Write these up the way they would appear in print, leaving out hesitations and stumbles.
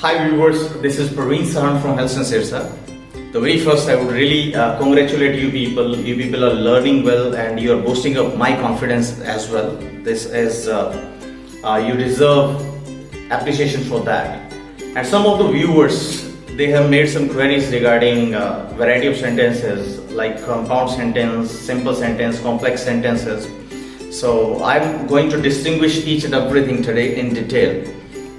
Hi viewers, this is Praveen Sahan from Health and Sirsa. The very first, I would really congratulate you people. You people are learning well and you are boosting up my confidence as well. This is, you deserve appreciation for that. And some of the viewers, they have made some queries regarding variety of sentences like compound sentence, simple sentence, complex sentences. So I'm going to distinguish each and everything today in detail.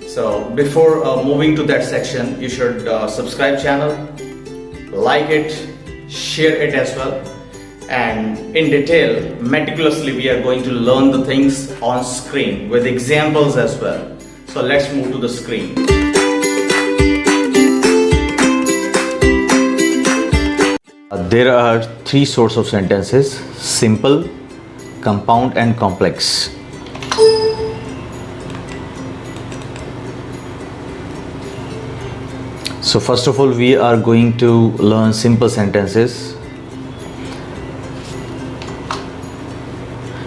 So before moving to that section, you should subscribe channel, like it, share it as well, and in detail, meticulously we are going to learn the things on screen with examples as well. So let's move to the screen. There are three sorts of sentences: simple, compound and complex. So first of all, we are going to learn simple sentences.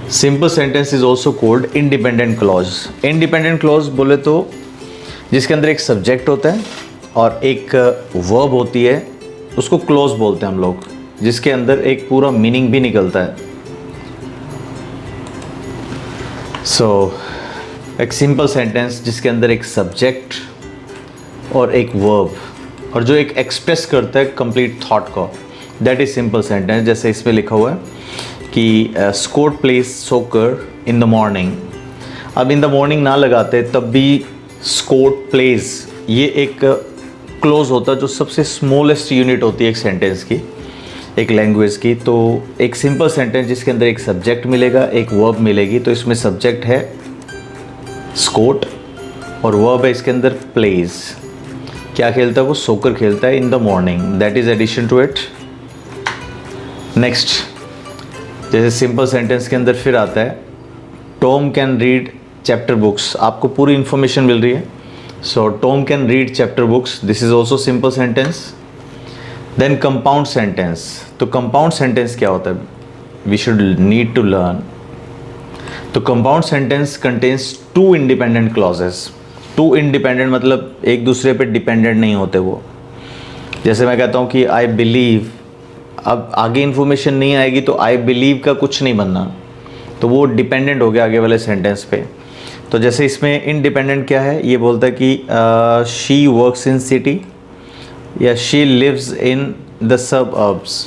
Simple sentence is also called independent clause. Independent clause बोले तो जिसके अंदर एक subject होता है और एक verb होती है, उसको क्लोज बोलते हैं हम लोग, जिसके अंदर एक पूरा मीनिंग भी निकलता है. सो एक सिंपल सेंटेंस जिसके अंदर एक सब्जेक्ट और एक वर्ब और जो एक एक्सप्रेस करता है कंप्लीट थॉट को, दैट इज सिंपल सेंटेंस. जैसे इसमें लिखा हुआ है कि Scott plays soccer in the morning. अब इन द मॉर्निंग ना लगाते तब भी स्कॉट प्लेज ये एक क्लोज होता है जो सबसे स्मॉलेस्ट यूनिट होती है एक सेंटेंस की, एक लैंग्वेज की. तो एक सिंपल सेंटेंस जिसके अंदर एक सब्जेक्ट मिलेगा, एक वर्ब मिलेगी. तो इसमें सब्जेक्ट है स्कॉट और वर्ब है इसके अंदर प्लेज. क्या खेलता है वो? सोकर खेलता है in the morning. That is addition to it. Next, जैसे सिंपल सेंटेंस के अंदर फिर आता है Tom can read chapter books. आपको पूरी इंफॉर्मेशन मिल रही है. So Tom can read chapter books, this is also simple sentence. Then compound sentence. तो कंपाउंड सेंटेंस क्या होता है? We should need to learn. तो compound sentence contains two independent clauses. Two independent मतलब एक दूसरे पे डिपेंडेंट नहीं होते वो. जैसे मैं कहता हूँ कि आई बिलीव, अब आगे इन्फॉर्मेशन नहीं आएगी तो आई बिलीव का कुछ नहीं बनना, तो वो डिपेंडेंट हो गया आगे वाले सेंटेंस पे. तो जैसे इसमें इंडिपेंडेंट क्या है, ये बोलता है कि शी वर्क्स इन सिटी या she lives in the suburbs.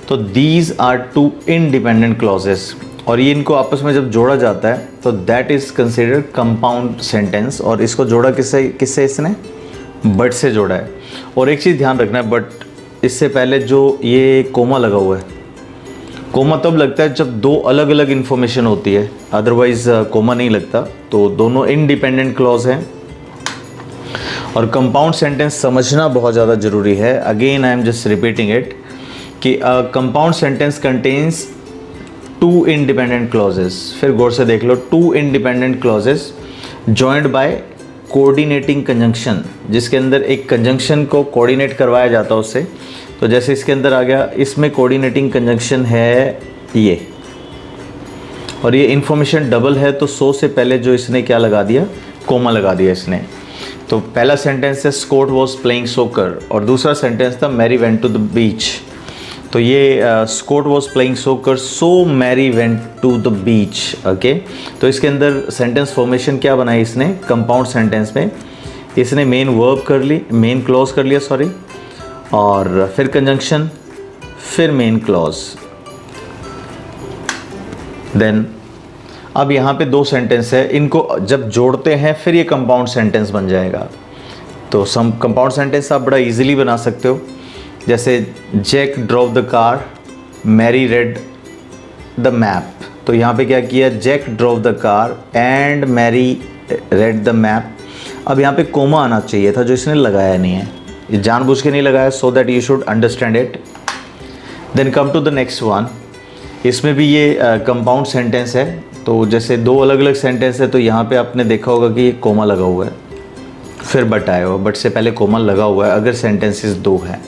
तो these are two independent clauses और ये इनको आपस में जब जोड़ा जाता है तो that is considered compound sentence. और इसको जोड़ा किससे इसने? बट से जोड़ा है. और एक चीज़ ध्यान रखना है, बट इससे पहले जो ये कोमा लगा हुआ है, कोमा तब लगता है जब दो अलग अलग इन्फॉर्मेशन होती है, अदरवाइज कोमा नहीं लगता. तो दोनों इंडिपेंडेंट क्लॉज हैं. और कंपाउंड सेंटेंस समझना बहुत ज़्यादा ज़रूरी है. Again I am just repeating it कि compound sentence contains two independent clauses. फिर गौर से देख लो, two independent clauses joined by coordinating conjunction, जिसके अंदर एक कंजंक्शन को कोऑर्डिनेट करवाया जाता है उससे. तो जैसे इसके अंदर आ गया, इसमें कोऑर्डिनेटिंग कंजंक्शन है ये, और ये इन्फॉर्मेशन डबल है तो सो से पहले जो इसने क्या लगा दिया? कोमा लगा दिया इसने. तो पहला सेंटेंस है स्कॉट वॉज प्लेइंग सोकर और दूसरा सेंटेंस था Mary went to the beach. तो ये Scott was playing soccer so Mary went to the beach. Okay, तो इसके अंदर सेंटेंस फॉर्मेशन क्या बनाई इसने? कंपाउंड सेंटेंस में इसने मेन वर्ब कर ली, मेन क्लॉज कर लिया सॉरी, और फिर कंजंक्शन, फिर मेन क्लॉज. देन अब यहाँ पे दो सेंटेंस है, इनको जब जोड़ते हैं फिर ये कंपाउंड सेंटेंस बन जाएगा. तो सम कंपाउंड सेंटेंस आप बड़ा इजीली बना सकते हो. जैसे Jack drove the car, Mary read the map. तो यहाँ पे क्या किया? Jack drove the car and Mary read the map. अब यहाँ पे कोमा आना चाहिए था जो इसने लगाया नहीं है, ये जानबूझ के नहीं लगाया, so that you should understand it. Then come to the next one. इसमें भी ये कंपाउंड सेंटेंस है. तो जैसे दो अलग अलग सेंटेंस है तो यहाँ पे आपने देखा होगा कि ये कोमा लगा हुआ है, फिर बट आया हुआ, बट से पहले कोमा लगा हुआ है अगर सेंटेंसेस दो हैं.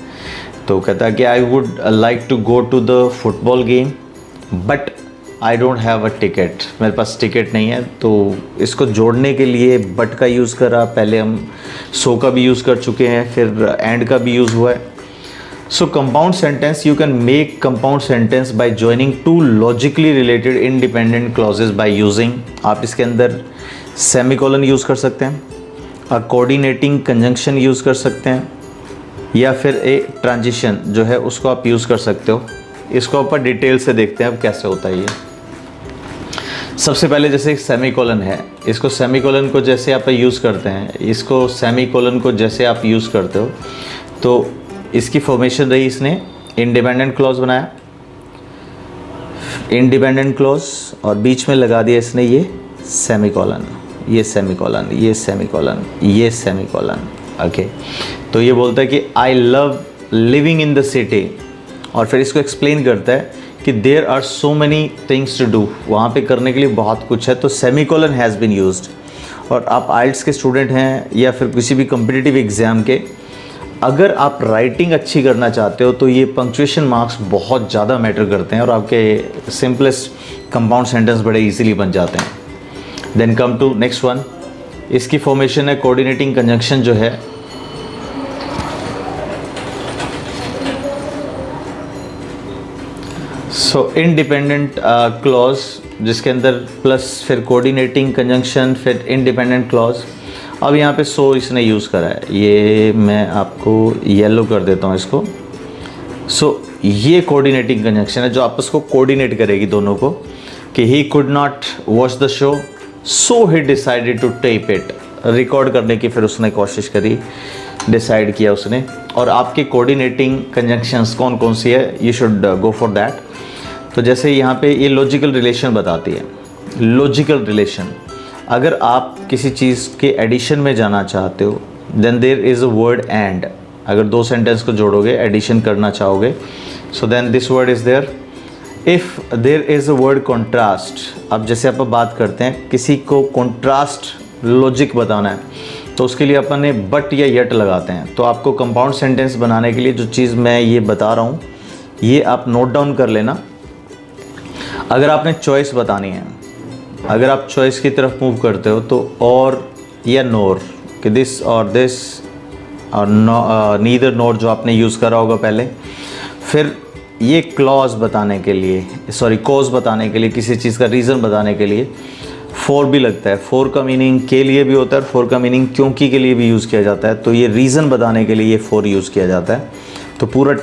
तो कहता है कि I would like to go to the football game but I don't have a ticket, मेरे पास टिकट नहीं है। तो इसको जोड़ने के लिए बट का यूज़ करा, पहले हम सो का भी यूज़ कर चुके हैं, फिर एंड का भी यूज़ हुआ है। सो compound sentence, you can make compound sentence by joining two logically related independent clauses by using, आप इसके अंदर सेमीकोलन यूज़ कर सकते हैं, अ कोऑर्डिनेटिंग कंजंक्शन यूज़ कर सकते हैं, या फिर ए ट्रांजिशन जो है उसको आप यूज़ कर सकते हो। इसको अपन डिटेल से देखते हैं अब कैसे होता है ये। सबसे पहले जैसे सेमीकोलन है, इसको सेमीकोलन को जैसे आप यूज़ करते हैं, इसको सेमीकोलन को जैसे आप यूज़ करते हो, तो इसकी फॉर्मेशन रही, इसने इंडिपेंडेंट क्लॉज बनाया, इंडिपेंडेंट क्लॉज, और बीच में लगा दिया इसने ये सेमीकोलन, ये सेमीकोलन, ये सेमीकोलन, ये सेमीकोलन। ओके, तो ये बोलता है कि I love living in the city, और फिर इसको एक्सप्लेन करता है कि there are so many things to do, वहाँ पे करने के लिए बहुत कुछ है, तो सेमीकोलन हैज़ बीन यूज्ड। और आप आइल्ट्स के स्टूडेंट हैं या फिर किसी भी कम्पिटिटिव एग्ज़ाम के, अगर आप राइटिंग अच्छी करना चाहते हो तो ये पंक्चुएशन मार्क्स बहुत ज़्यादा मैटर करते हैं और आपके सिंपलेस्ट कंपाउंड सेंटेंस बड़े इजीली बन जाते हैं। Then come to next one, इसकी फॉर्मेशन है कोऑर्डिनेटिंग कंजंक्शन जो है, सो इंडिपेंडेंट क्लॉज जिसके अंदर प्लस फिर कोऑर्डिनेटिंग कंजंक्शन फिर इंडिपेंडेंट क्लॉज। अब यहाँ पे सो इसने यूज़ करा है, ये मैं आपको येलो कर देता हूँ इसको। सो ये कोऑर्डिनेटिंग कंजंक्शन है जो आपस को कोऑर्डिनेट करेगी दोनों को, कि he could not watch the show so he decided to tape it, record करने की फिर उसने कोशिश करी, डिसाइड किया उसने। और आपके कोऑर्डिनेटिंग कंजंक्शंस कौन कौन सी है, you should go for that. तो जैसे यहाँ पे ये लॉजिकल रिलेशन बताती है, लॉजिकल रिलेशन, अगर आप किसी चीज़ के एडिशन में जाना चाहते हो then there is a word and, अगर दो सेंटेंस को जोड़ोगे एडिशन करना चाहोगे, so then this word is there. If there is a word contrast, अब जैसे आप बात करते हैं किसी को कॉन्ट्रास्ट लॉजिक बताना है तो उसके लिए अपन ने बट या यट लगाते हैं। तो आपको कंपाउंड सेंटेंस बनाने के लिए जो चीज़ मैं ये बता रहा हूँ ये आप नोट डाउन कर लेना। अगर आपने चॉइस बतानी है, अगर आप चॉइस की तरफ मूव करते हो तो और या नोर, कि दिस और दिस, और नीदर नोर जो आपने यूज़ करा होगा पहले। फिर ये क्लॉज बताने के लिए, सॉरी कॉज बताने के लिए, किसी चीज़ का रीज़न बताने के लिए फॉर भी लगता है। फॉर का मीनिंग के लिए भी होता है और फॉर का मीनिंग क्योंकि के लिए भी यूज़ किया जाता है। तो ये रीज़न बताने के लिए ये फॉर यूज़ किया जाता है। तो पूरा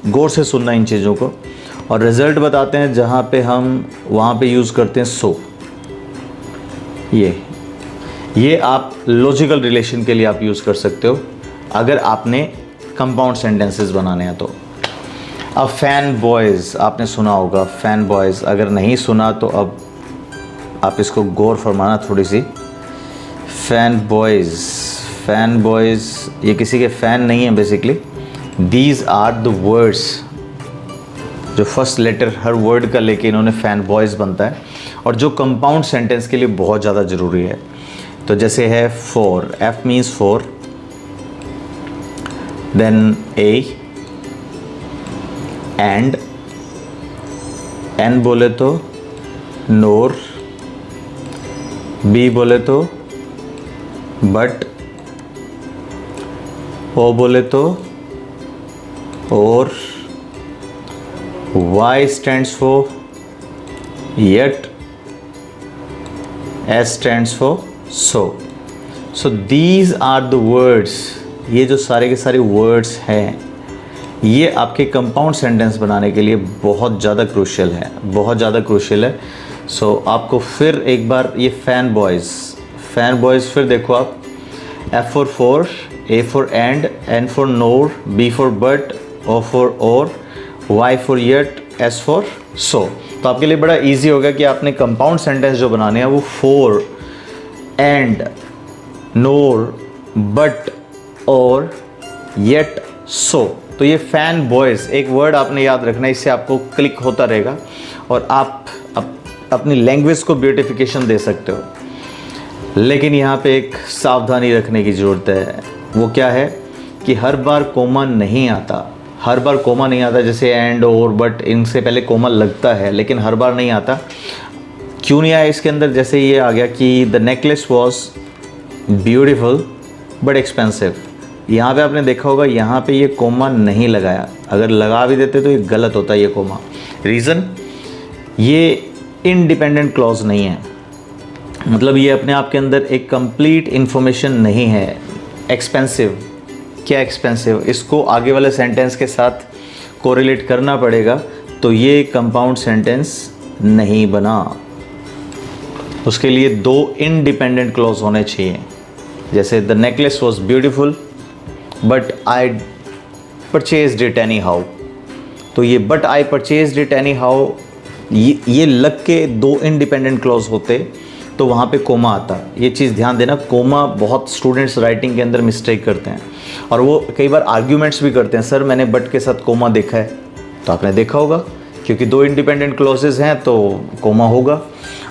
गौर से सुनना इन चीज़ों को। और रिज़ल्ट बताते हैं जहाँ पे हम वहाँ पे यूज़ करते हैं सो। ये आप लॉजिकल रिलेशन के लिए आप यूज़ कर सकते हो अगर आपने कंपाउंड सेंटेंसेस बनाने हैं तो। अब फैन बॉयज़ आपने सुना होगा, फैन बॉयज़ अगर नहीं सुना तो अब आप इसको गौर फरमाना थोड़ी सी। फैन बॉयज़ ये किसी के फ़ैन नहीं है basically. These are the words, जो फर्स्ट लेटर हर वर्ड का लेके इन्होंने फैन बॉयज़ बनता है और जो कंपाउंड सेंटेंस के लिए बहुत ज़्यादा ज़रूरी है। तो जैसे है for, F means for, then A, and, N बोले तो नोर, बी बोले तो बट, ओ बोले तो और, Y stands for yet, S stands for so. So these are the words, ये जो सारे के सारे वर्ड्स हैं ये आपके कंपाउंड सेंटेंस बनाने के लिए बहुत ज़्यादा क्रूशियल है, बहुत ज़्यादा क्रूशियल है। सो आपको फिर एक बार ये फैन बॉयज़ फिर देखो आप, F for for, A for and, N for nor, B for but, O for or, Y for yet, S for so। तो आपके लिए बड़ा इजी होगा कि आपने कंपाउंड सेंटेंस जो बनाने हैं वो फॉर, एंड, नोर, बट, और, येट, सो। तो ये फैन बॉयज़ एक वर्ड आपने याद रखना है, इससे आपको क्लिक होता रहेगा और आप अपनी लैंग्वेज को ब्यूटिफिकेशन दे सकते हो। लेकिन यहाँ पे एक सावधानी रखने की ज़रूरत है। वो क्या है कि हर बार कोमा नहीं आता, हर बार कोमा नहीं आता, जैसे एंड और बट इनसे पहले कोमा लगता है लेकिन हर बार नहीं आता। क्यों नहीं आया इसके अंदर? जैसे ये आ गया कि the necklace was beautiful but expensive. यहाँ पे आपने देखा होगा यहाँ पे ये कोमा नहीं लगाया, अगर लगा भी देते तो ये गलत होता है ये कोमा। रीज़न, ये इंडिपेंडेंट क्लॉज नहीं है, मतलब ये अपने आप के अंदर एक कंप्लीट इंफॉर्मेशन नहीं है। एक्सपेंसिव, क्या एक्सपेंसिव, इसको आगे वाले सेंटेंस के साथ कोरिलेट करना पड़ेगा, तो ये कंपाउंड सेंटेंस नहीं बना। उसके लिए दो इंडिपेंडेंट क्लॉज होने चाहिए। जैसे the necklace was beautiful but I purchased it any how, तो ये but I purchased it any how, ये लग के दो इंडिपेंडेंट क्लॉज होते तो वहाँ पे कोमा आता। ये चीज़ ध्यान देना, कोमा बहुत स्टूडेंट्स राइटिंग के अंदर मिस्टेक करते हैं और वो कई बार आर्ग्यूमेंट्स भी करते हैं, सर मैंने बट के साथ कोमा देखा है। तो आपने देखा होगा क्योंकि दो इंडिपेंडेंट क्लॉजेज हैं तो कोमा होगा,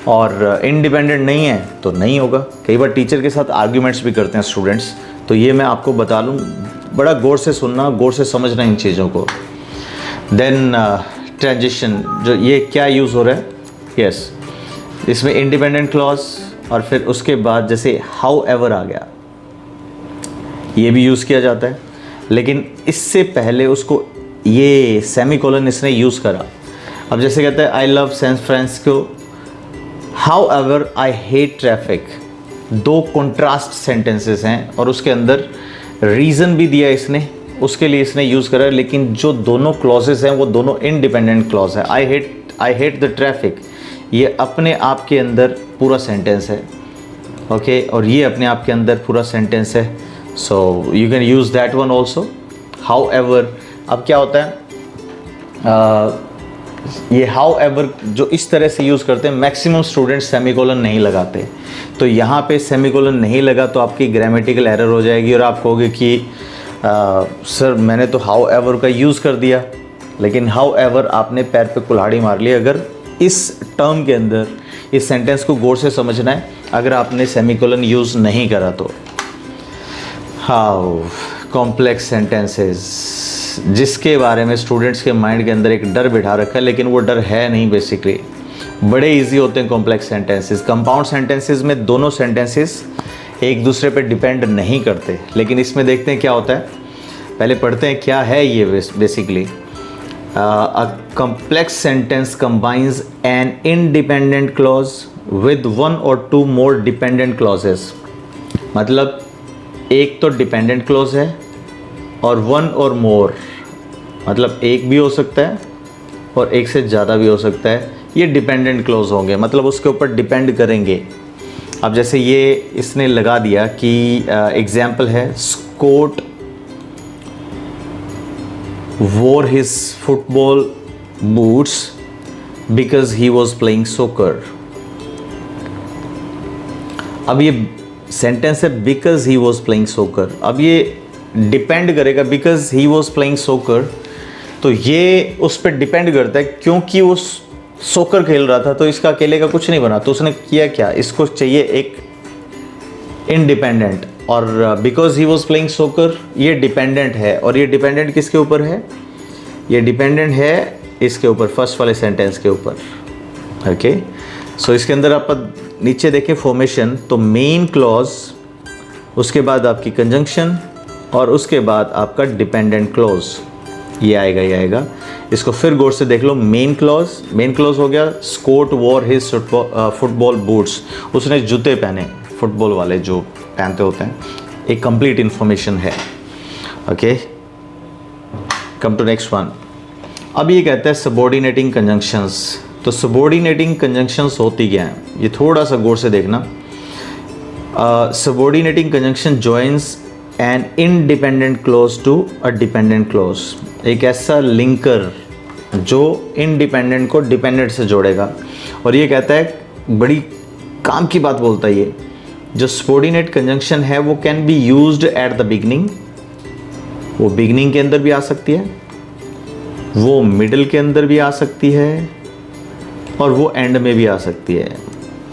और इंडिपेंडेंट नहीं है तो नहीं होगा। कई बार टीचर के साथ आर्ग्यूमेंट्स भी करते हैं स्टूडेंट्स, तो ये मैं आपको बता लूँ, बड़ा गौर से सुनना, गौर से समझना इन चीज़ों को। देन ट्रांजिशन, जो ये क्या यूज़ हो रहा है, यस इसमें इंडिपेंडेंट क्लॉज, और फिर उसके बाद जैसे हाउ एवर आ गया, ये भी यूज़ किया जाता है, लेकिन इससे पहले उसको ये सेमीकोलन इसने यूज़ करा। अब जैसे कहता है I love San Francisco however I hate traffic, दो कॉन्ट्रास्ट सेंटेंसेस हैं और उसके अंदर रीज़न भी दिया इसने, उसके लिए इसने यूज़ करा, लेकिन जो दोनों क्लॉजेस हैं वो दोनों इंडिपेंडेंट क्लॉज है। आई हेट द ट्रैफिक, ये अपने आप के अंदर पूरा सेंटेंस है, ओके, और ये अपने आप के अंदर पूरा सेंटेंस है, so you can use that one also. How ever, अब क्या होता है, ये हाउ एवर जो इस तरह से यूज़ करते हैं, मैक्सिमम स्टूडेंट्स सेमीकोलन नहीं लगाते, तो यहाँ पे सेमीकोलन नहीं लगा तो आपकी ग्रामेटिकल एरर हो जाएगी और आप कहोगे कि सर मैंने तो हाउ एवर का यूज़ कर दिया, लेकिन हाउ एवर आपने पैर पे कुल्हाड़ी मार ली अगर इस टर्म के अंदर इस सेंटेंस को गौर से समझना है, अगर आपने सेमीकोलन यूज़ नहीं करा तो। हाउ कॉम्प्लेक्स सेंटेंसेस, जिसके बारे में स्टूडेंट्स के माइंड के अंदर एक डर बिठा रखा है, लेकिन वो डर है नहीं, बेसिकली बड़े इजी होते हैं कॉम्प्लेक्स सेंटेंसेस। कंपाउंड सेंटेंसेस में दोनों सेंटेंसेस एक दूसरे पे डिपेंड नहीं करते, लेकिन इसमें देखते हैं क्या होता है, पहले पढ़ते हैं क्या है ये। Basically a complex sentence combines an independent clause with one or two more dependent clauses, मतलब एक तो डिपेंडेंट क्लॉज है और वन और मोर, मतलब एक भी हो सकता है और एक से ज़्यादा भी हो सकता है, ये डिपेंडेंट क्लॉज होंगे, मतलब उसके ऊपर डिपेंड करेंगे। अब जैसे ये इसने लगा दिया कि एग्जाम्पल है, Scott wore his football boots because he was playing soccer। अब ये सेंटेंस है because he was playing soccer, अब ये डिपेंड करेगा because he was playing soccer, तो ये उस पर डिपेंड करता है क्योंकि वो सोकर खेल रहा था, तो इसका अकेले का कुछ नहीं बना, तो उसने किया क्या, इसको चाहिए एक इंडिपेंडेंट, और बिकॉज ही वॉज प्लेइंग सोकर ये डिपेंडेंट है, और ये डिपेंडेंट किसके ऊपर है, ये डिपेंडेंट है इसके ऊपर, फर्स्ट वाले सेंटेंस के ऊपर, ओके। सो इसके अंदर आप नीचे देखें फॉर्मेशन, तो मेन क्लॉज, उसके बाद आपकी कंजंक्शन, और उसके बाद आपका डिपेंडेंट क्लॉज, ये आएगा। इसको फिर गौर से देख लो, मेन क्लॉज हो गया, Scott wore his football boots, उसने जूते पहने, फुटबॉल वाले जो पहनते होते हैं, एक कंप्लीट इंफॉर्मेशन है, okay. Come to next one. अब ये कहता है सबॉर्डिनेटिंग कंजंक्शंस, तो सबॉर्डिनेटिंग कंजंक्शंस होती क्या है, ये थोड़ा सा गौर से देखना। Subordinating conjunction joins an independent clause to a dependent clause, एक ऐसा लिंकर जो इनडिपेंडेंट को डिपेंडेंट से जोड़ेगा, और ये कहता है, बड़ी काम की बात बोलता है ये, जो सबॉर्डिनेट कंजंक्शन है वो can be used at the beginning, वो बिगनिंग के अंदर भी आ सकती है, वो मिडिल के अंदर भी आ सकती है, और वो एंड में भी आ सकती है।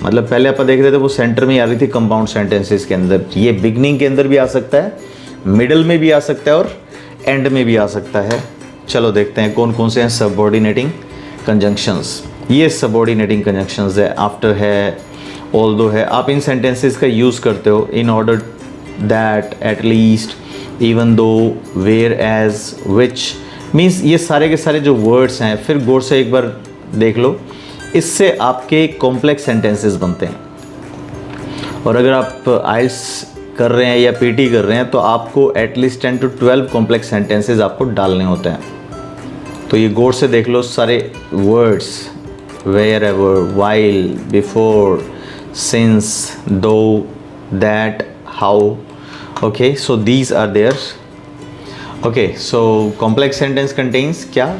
मतलब पहले आप देख रहे थे वो सेंटर में आ रही थी कंपाउंड सेंटेंसेस के अंदर, ये बिगनिंग के अंदर भी आ सकता है, मिडिल में भी आ सकता है और एंड में भी आ सकता है, चलो देखते हैं कौन कौन से हैं सबऑर्डिनेटिंग कंजंक्शंस। ये सबऑर्डिनेटिंग कंजंक्शंस है, आफ्टर है, ऑल्दो है। आप इन सेंटेंसेस का यूज़ करते हो in order that, at least, even though, whereas, which, means ये सारे के सारे जो वर्ड्स हैं, फिर गौर से एक बार देख लो, इससे आपके कॉम्प्लेक्स सेंटेंसेस बनते हैं। और अगर आप आइल्स कर रहे हैं या पीटी कर रहे हैं तो आपको एटलीस्ट 10 to 12 कॉम्प्लेक्स सेंटेंसेस आपको डालने होते हैं। तो ये गौर से देख लो सारे words, wherever, while, before, since, though, that, how. Okay, so these are there. Okay, so complex sentence contains क्या,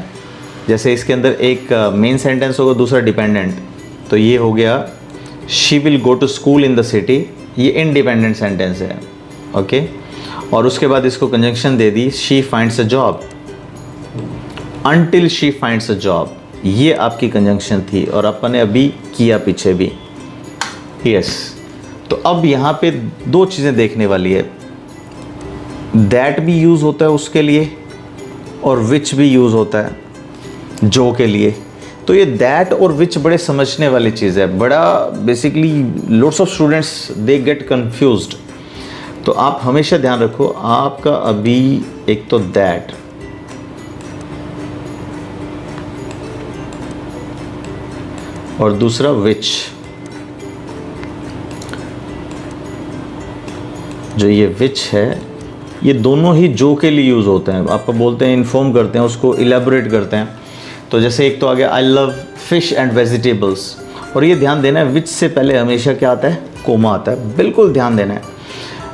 जैसे इसके अंदर एक मेन सेंटेंस होगा, दूसरा डिपेंडेंट। तो ये हो गया she will go to school in the city, ये इंडिपेंडेंट सेंटेंस है। ओके, और उसके बाद इसको कंजंक्शन दे दी, she finds a job, until she finds a job, ये आपकी कंजंक्शन थी और अपन ने अभी किया पीछे भी। यस, तो अब यहाँ पे दो चीज़ें देखने वाली है, दैट भी यूज़ होता है उसके लिए और विच भी यूज़ होता है जो के लिए। तो ये दैट और विच बड़े समझने वाली चीज़ है, बड़ा basically lots of students they get confused. तो आप हमेशा ध्यान रखो, आपका अभी एक तो दैट, और दूसरा विच, जो ये विच है, ये दोनों ही जो के लिए यूज़ होते हैं। आप बोलते हैं, इन्फॉर्म करते हैं, उसको इलेबोरेट करते हैं। तो जैसे एक तो आ गया आई लव फिश एंड वेजिटेबल्स, और ये ध्यान देना है विच से पहले हमेशा क्या आता है, कोमा आता है, बिल्कुल ध्यान देना है।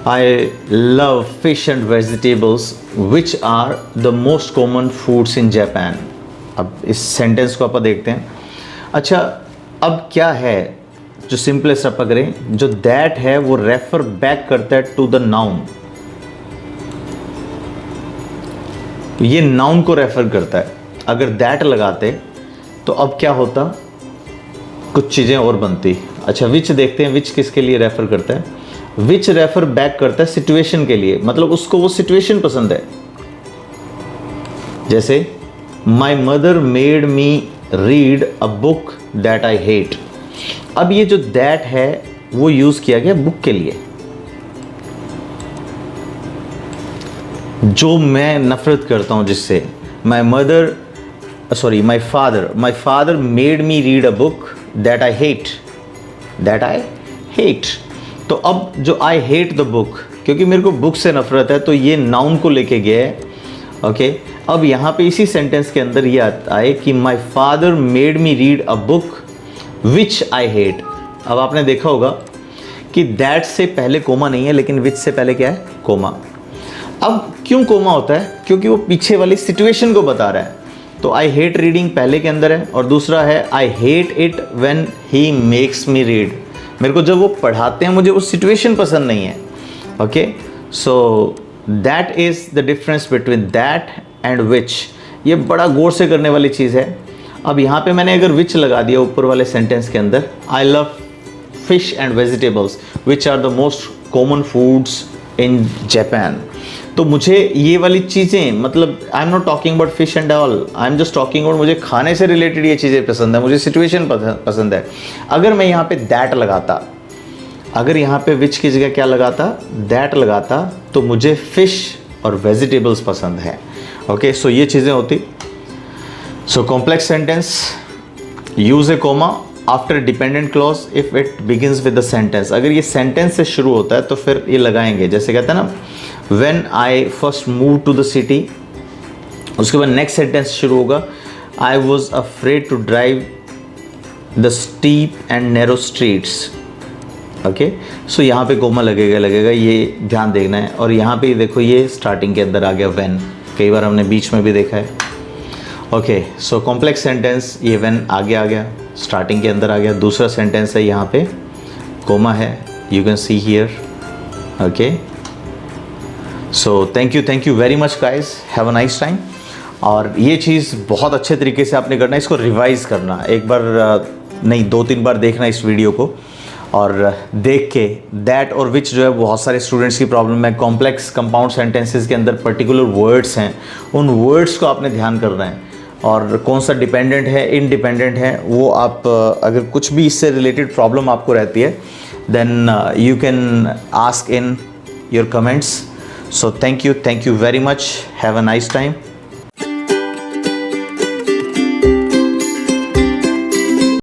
I love fish and vegetables which are the most common foods in Japan. अब इस सेंटेंस को आप देखते हैं। अच्छा, अब क्या है जो सिंपलेस्ट आप करें, जो दैट है वो रेफर बैक करता है टू द नाउन, ये नाउन को रेफर करता है। अगर दैट लगाते तो अब क्या होता, कुछ चीज़ें और बनती। अच्छा, विच देखते हैं, विच किसके लिए रेफर करता है, विच रेफर बैक करता है सिचुएशन के लिए, मतलब उसको वो सिचुएशन पसंद है। जैसे my mother made me read a book that I hate. अब ये जो दैट है वो यूज़ किया गया बुक के लिए, जो मैं नफरत करता हूँ जिससे। My father made me read a book that I hate. तो अब जो आई हेट द बुक, क्योंकि मेरे को बुक से नफरत है, तो ये नाउन को लेके गया है। ओके, अब यहाँ पे इसी सेंटेंस के अंदर ये आता है कि my father made me read a book which I hate. अब आपने देखा होगा कि दैट से पहले कोमा नहीं है, लेकिन विच से पहले क्या है, कोमा। अब क्यों कोमा होता है, क्योंकि वो पीछे वाली सिचुएशन को बता रहा है। तो आई हेट रीडिंग पहले के अंदर है, और दूसरा है I hate it when he makes me read, मेरे को जब वो पढ़ाते हैं मुझे वो सिचुएशन पसंद नहीं है। Okay, so that is the difference between that and which. ये बड़ा गौर से करने वाली चीज़ है। अब यहाँ पे मैंने अगर विच लगा दिया ऊपर वाले सेंटेंस के अंदर, I love fish and vegetables which are the most common foods in Japan, तो मुझे ये वाली चीज़ें, मतलब I am not talking about fish and all, I am just talking about मुझे खाने से रिलेटेड ये चीज़ें पसंद है, मुझे सिचुएशन पसंद है। अगर मैं यहाँ पे दैट लगाता, अगर यहाँ पे विच की जगह क्या लगाता, दैट लगाता, तो मुझे फिश और वेजिटेबल्स पसंद है। ओके, सो ये चीज़ें होती। So complex sentence, use a comma after dependent clause if it begins with the sentence. अगर ये सेंटेंस से शुरू होता है तो फिर ये लगाएंगे, जैसे कहते हैं ना, when I first move to the city, उसके बाद नेक्स्ट सेंटेंस शुरू होगा, I was afraid to drive the steep and narrow streets. Okay, so यहाँ पे कोमा लगेगा, ये ध्यान देखना है। और यहाँ पे देखो, ये स्टार्टिंग के अंदर आ गया व्हेन, कई बार हमने बीच में भी देखा है। ओके, सो कॉम्प्लेक्स सेंटेंस, ये व्हेन आगे आ गया, स्टार्टिंग के अंदर आ गया। दूसरा सेंटेंस है, यहाँ पे कोमा है, you can see here. Okay, so thank you very much guys, have a nice time. और ये चीज़ बहुत अच्छे तरीके से आपने करना है, इसको रिवाइज़ करना, एक बार नहीं 2-3 बार देखना इस वीडियो को, और देख के दैट और विच जो है बहुत सारे स्टूडेंट्स की प्रॉब्लम है, कॉम्प्लेक्स कंपाउंड सेंटेंसेस के अंदर पर्टिकुलर वर्ड्स हैं, उन वर्ड्स को आपने ध्यान करना है और कौन सा डिपेंडेंट है इंडिपेंडेंट है वो आप अगर कुछ भी इससे रिलेटेड प्रॉब्लम आपको रहती है then you can ask in your comments. So thank you very much. Have a nice time.